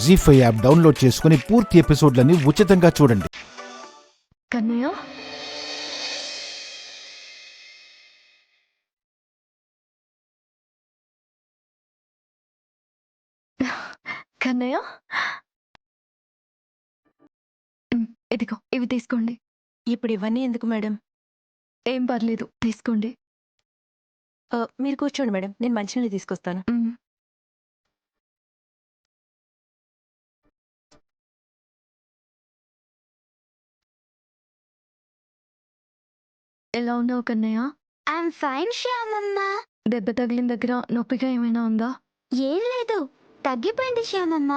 జీ5 app download చేసుకుని పూర్తి ఎపిసోడ్లని ఉచితంగా చూడండి. కన్నయ్య, కన్నయ్య, ఇదిగో ఇవి తీసుకోండి. ఇప్పుడు ఇవన్నీ ఎందుకు మేడం? ఏం పర్లేదు, తీసుకోండి. మీరు కూర్చోండి మేడం, నేను మంచినీళ్ళు తీసుకొస్తాను. ఎలా ఉన్నావు కన్నయ్య? I'm fine Shyamamma. దెబ్బ తగిలిన దగ్గర నొప్పిగా ఏమైనా ఉందా? ఏం లేదు, తగ్గిపోయింది Shyamamma.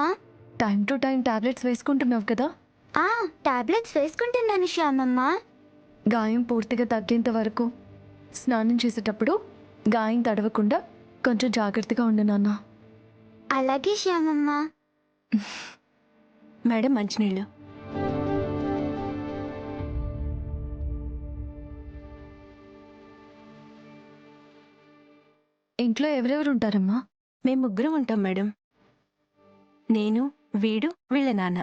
Time to time tablets వేసుకుంటున్నావు కదా? టాబ్లెట్స్ వేసుకుంటున్నాను శ్యామమ్మ. గాయం పూర్తిగా తగ్గేంత వరకు స్నానం చేసేటప్పుడు గాయం తడవకుండా కొంచెం జాగ్రత్తగా ఉండు నాన్న. అలాగే శ్యామమ్మ. మేడం మంచినీళ్ళు. ఇంట్లో ఎవరెవరు ఉంటారమ్మా? మేము ముగ్గురం ఉంటాం మేడం. నేను, వీడు, వీళ్ళ నాన్న.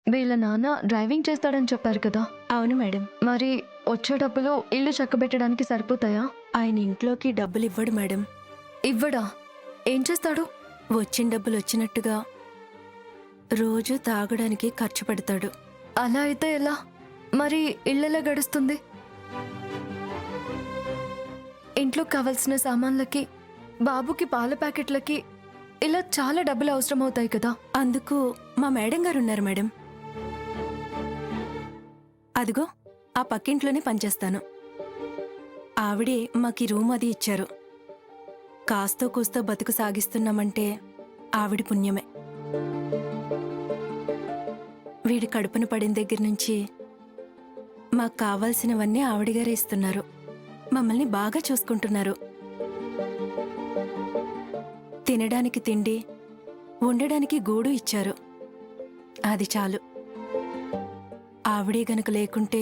వీళ్ళ నాన్న డ్రైవింగ్ చేస్తాడని చెప్పారు కదా? అవును మేడం. మరి వచ్చే డబ్బులు ఇల్లు చక్కబెట్టడానికి సరిపోతాయా? ఆయన ఇంట్లోకి డబ్బులు ఇవ్వడు మేడం. ఇవ్వడా? ఏం చేస్తాడు? వచ్చిన డబ్బులు వచ్చినట్టుగా రోజు తాగడానికి ఖర్చు పెడతాడు. అలా అయితే ఎలా? మరి ఇళ్ళెలా గడుస్తుంది? ఇంట్లో కావలసిన సామాన్లకి, బాబుకి పాల ప్యాకెట్లకి ఇలా చాలా డబ్బులు అవసరం అవుతాయి కదా? అందుకు మా మేడం గారు ఉన్నారు మేడం. అదిగో ఆ పక్కింట్లోనే పనిచేస్తాను. ఆవిడే మాకి రూమ్ అది ఇచ్చారు. కాస్తో కూస్తో బతుకు సాగిస్తున్నామంటే ఆవిడి పుణ్యమే. వీడి కడుపున పడిన దగ్గర నుంచి మాకు కావాల్సినవన్నీ ఆవిడగారే ఇస్తున్నారు. మమ్మల్ని బాగా చూసుకుంటున్నారు. తినడానికి తిండి, ఉండడానికి గూడు ఇచ్చారు. అది చాలు. ఆవిడే గనుక లేకుంటే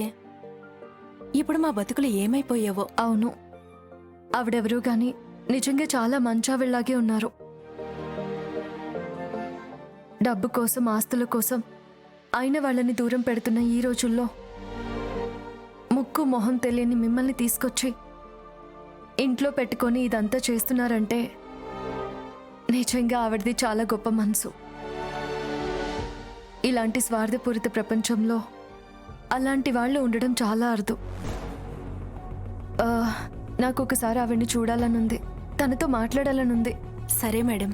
ఇప్పుడు మా బతుకులు ఏమైపోయావో. అవును, ఆవిడెవరూ గాని నిజంగా చాలా మంచావిళ్ళలాగే ఉన్నారు. డబ్బు కోసం, ఆస్తుల కోసం అయిన వాళ్ళని దూరం పెడుతున్న ఈ రోజుల్లో ముక్కు మొహం తెలియని మిమ్మల్ని తీసుకొచ్చి ఇంట్లో పెట్టుకొని ఇదంతా చేస్తున్నారంటే నిజంగా ఆవిడది చాలా గొప్ప మనసు. ఇలాంటి స్వార్థపూరిత ప్రపంచంలో అలాంటి వాళ్ళు ఉండడం చాలా అరుదు. నాకు ఒకసారి ఆవిడ్ని చూడాలనుంది, తనతో మాట్లాడాలనుంది. సరే మేడం,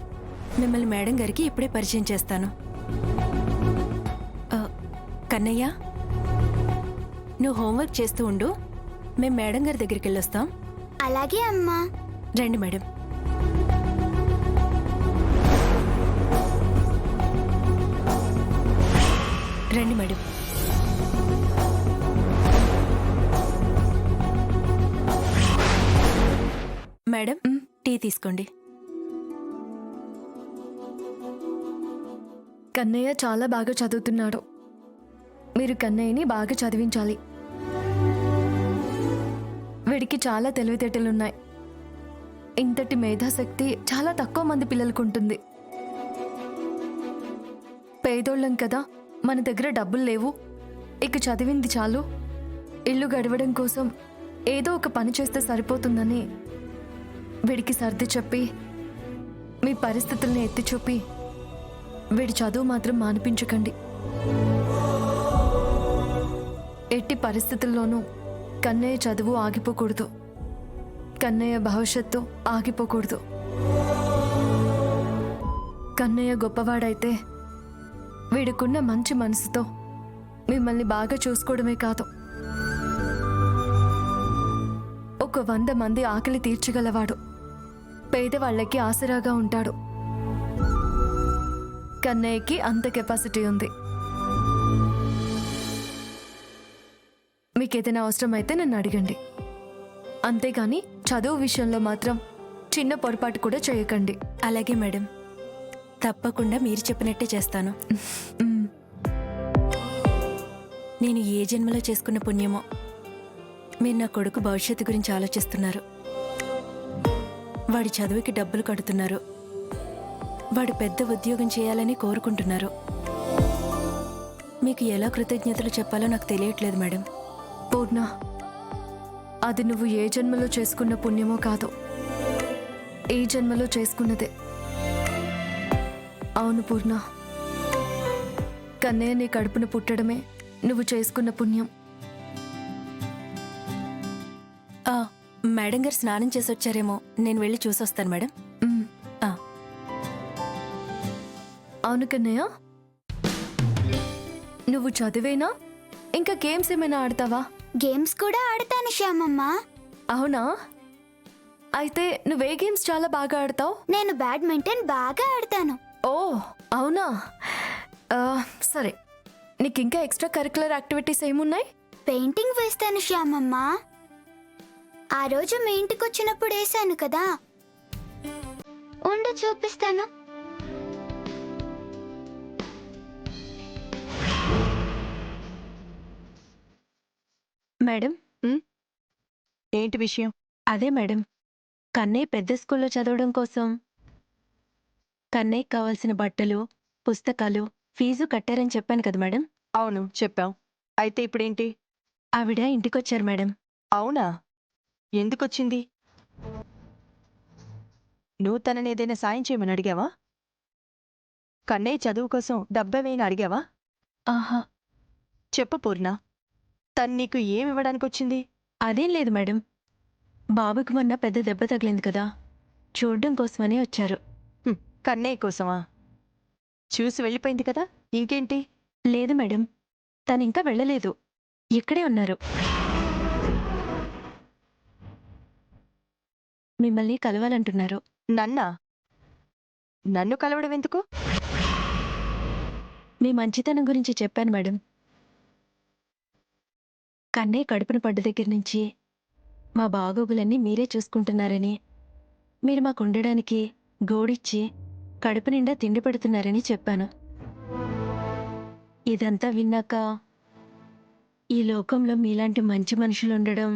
మిమ్మల్ని మేడం గారికి ఇప్పుడే పరిచయం చేస్తాను. కన్నయ్య, నువ్వు హోంవర్క్ చేస్తూ ఉండు, మేము మేడం గారి దగ్గరికి వెళ్ళొస్తాం. అలాగే అమ్మా. రండి మేడం. రండి మేడం. మేడం, టీ తీసుకోండి. కన్నయ్య చాలా బాగా చదువుతున్నాడు. మీరు కన్నయ్యని బాగా చదివించాలి. వీడికి చాలా తెలివితేటలున్నాయి. ఇంతటి మేధాశక్తి చాలా తక్కువ మంది పిల్లలకు ఉంటుంది. పేదోళ్ళం కదా, మన దగ్గర డబ్బులు లేవు, ఇక చదివింది చాలు, ఇల్లు గడవడం కోసం ఏదో ఒక పని చేస్తే సరిపోతుందని వీడికి సర్ది చెప్పి, మీ పరిస్థితుల్ని ఎత్తి చూపి వీడి చదువు మాత్రం మానిపించకండి. ఎట్టి పరిస్థితుల్లోనూ కన్నయ్య చదువు ఆగిపోకూడదు, కన్నయ్య భవిష్యత్తు ఆగిపోకూడదు. కన్నయ్య గొప్పవాడైతే వీడికున్న మంచి మనసుతో మిమ్మల్ని బాగా చూసుకోవడమే కాదు, ఒక 100 మంది ఆకలి తీర్చగలవాడు, పేదవాళ్ళకి ఆసరాగా ఉంటాడు. కన్నయ్యకి అంత కెపాసిటీ ఉంది. మీకేదైనా అవసరం అయితే నన్ను అడగండి, అంతేగాని చదువు విషయంలో మాత్రం చిన్న పొరపాటు కూడా చేయకండి. అలాగే మేడం, తప్పకుండా మీరు చెప్పినట్టే చేస్తాను. నేను ఏ జన్మలో చేసుకున్న పుణ్యమో మీరు నా కొడుకు భవిష్యత్తు గురించి ఆలోచిస్తున్నారు. వాడి చదువుకి డబ్బులు కడుతున్నారు. వాడు పెద్ద ఉద్యోగం చేయాలని కోరుకుంటున్నారు. మీకు ఎలా కృతజ్ఞతలు చెప్పాలో నాకు తెలియట్లేదు మేడం. పూర్ణ, అది నువ్వు ఏ జన్మలో చేసుకున్న పుణ్యమో కాదో, ఈ జన్మలో చేసుకున్నదే. అవును పూర్ణ, కన్నయ్య నీ కడుపున పుట్టడమే నువ్వు చేసుకున్న పుణ్యం. ఆ, మేడం గారు స్నానం చేసి వచ్చారేమో, నేను వెళ్ళి చూసొస్తాను మేడం. ఉమ్. ఆ, అవును కన్నయ్య, నువ్వు చదివేనా ఇంకా గేమ్స్ ఏమైనా ఆడతావా? గేమ్స్ కూడా ఆడతాను శ్యామమ్మ. అవునా? అయితే నువ్వే గేమ్స్ చాలా బాగా ఆడతావు? నేను బ్యాడ్మింటన్ బాగా ఆడతాను. ఓ అవునా? ఆ, సరే, నీకు ఇంకా ఎక్స్ట్రా కరికులర్ యాక్టివిటీస్ ఏమున్నాయి? పెయింటింగ్ వేస్తాను శ్యామమ్మ. ఆ రోజు మీ ఇంటికి వచ్చినప్పుడు వేసాను కదా, ఉండు చూపిస్తాను. మేడం. ఏంటి విషయం? అదే మేడం, కన్నయ్య పెద్ద స్కూల్లో చదవడం కోసం కన్నయ్యకి కావాల్సిన బట్టలు, పుస్తకాలు, ఫీజు కట్టారని చెప్పాను కదా మేడం. అవును, చెప్పావు. అయితే ఇప్పుడేంటి? ఆవిడ ఇంటికొచ్చారు మేడం. అవునా? ఎందుకొచ్చింది? నువ్వు తనని ఏదైనా సాయం చేయమని అడిగావా? కన్నయ్య చదువు కోసం డబ్బేమైనా అడిగావా? ఆహా, చెప్పు పూర్ణ, తను నీకు ఏమివ్వడానికొచ్చింది? అదేం లేదు మేడం. బాబుకి మొన్న పెద్ద దెబ్బ తగిలింది కదా, చూడడం కోసమని వచ్చారు. కన్నయ్య కోసమా? చూసి వెళ్ళిపోయింది కదా, ఇంకేంటి? లేదు మేడం, తనింకా వెళ్ళలేదు, ఇక్కడే ఉన్నారు. మిమ్మల్ని కలవాలంటున్నారు. నన్నా? నన్ను కలవడం ఎందుకు? మీ మంచితనం గురించి చెప్పాను మేడం. కన్నయ్య కడుపున పడ్డ దగ్గర నుంచి మా బాగోగులన్నీ మీరే చూసుకుంటున్నారని, మీరు మాకు ఉండడానికి గోడిచ్చి కడుపు నిండా తిండి పెడుతున్నారని చెప్పాను. ఇదంతా విన్నాక ఈ లోకంలో మీలాంటి మంచి మనుషులు ఉండడం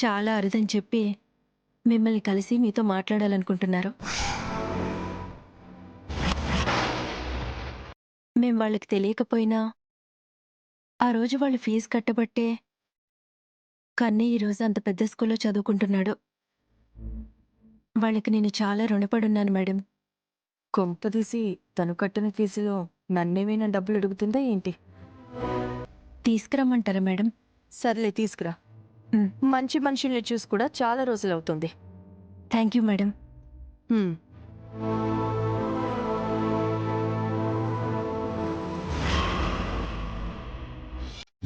చాలా అరుదని చెప్పి మిమ్మల్ని కలిసి మీతో మాట్లాడాలనుకుంటున్నారు. మేం వాళ్ళకి తెలియకపోయినా ఆ రోజు వాళ్ళు ఫీజు కట్టబట్టే కన్నయ్య ఈరోజు అంత పెద్ద స్కూల్లో చదువుకుంటున్నాడు. వాళ్ళకి నేను చాలా రుణపడున్నాను మేడం. కొంపదీసి తను కట్టిన ఫీజులో నన్నేమైనా డబ్బులు అడుగుతుందా ఏంటి? తీసుకురమ్మంటారా మేడం? సర్లే, తీసుకురా. మంచి మనుషుల్ని చూసి కూడా చాలా రోజులవుతుంది. Thank you madam. హ్మ్.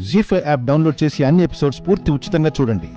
జీ5 యాప్ డౌన్లోడ్ చేసి అన్ని ఎపిసోడ్స్ పూర్తి ఉచితంగా చూడండి.